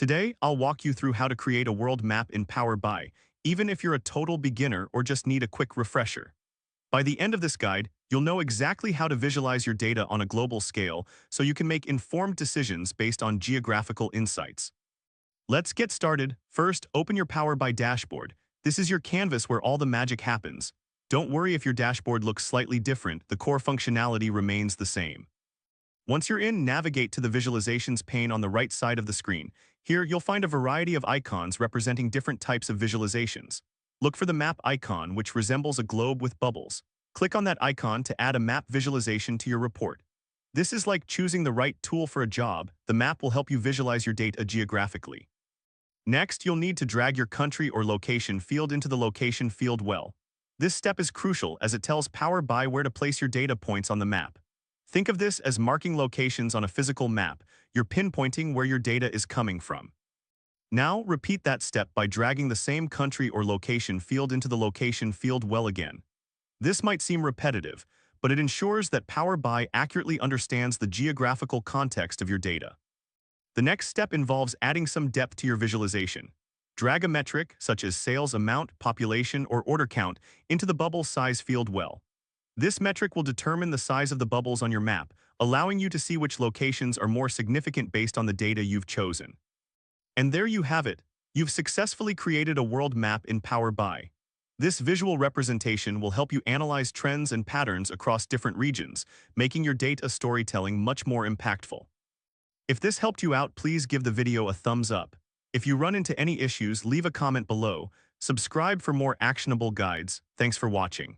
Today, I'll walk you through how to create a world map in Power BI, even if you're a total beginner or just need a quick refresher. By the end of this guide, you'll know exactly how to visualize your data on a global scale so you can make informed decisions based on geographical insights. Let's get started. First, open your Power BI dashboard. This is your canvas where all the magic happens. Don't worry if your dashboard looks slightly different, the core functionality remains the same. Once you're in, navigate to the Visualizations pane on the right side of the screen. Here, you'll find a variety of icons representing different types of visualizations. Look for the map icon, which resembles a globe with bubbles. Click on that icon to add a map visualization to your report. This is like choosing the right tool for a job. The map will help you visualize your data geographically. Next, you'll need to drag your country or location field into the location field well. This step is crucial as it tells Power BI where to place your data points on the map. Think of this as marking locations on a physical map. You're pinpointing where your data is coming from. Now, repeat that step by dragging the same country or location field into the location field well again. This might seem repetitive, but it ensures that Power BI accurately understands the geographical context of your data. The next step involves adding some depth to your visualization. Drag a metric, such as sales amount, population, or order count, into the bubble size field well. This metric will determine the size of the bubbles on your map, allowing you to see which locations are more significant based on the data you've chosen. And there you have it. You've successfully created a world map in Power BI. This visual representation will help you analyze trends and patterns across different regions, making your data storytelling much more impactful. If this helped you out, please give the video a thumbs up. If you run into any issues, leave a comment below. Subscribe for more actionable guides. Thanks for watching.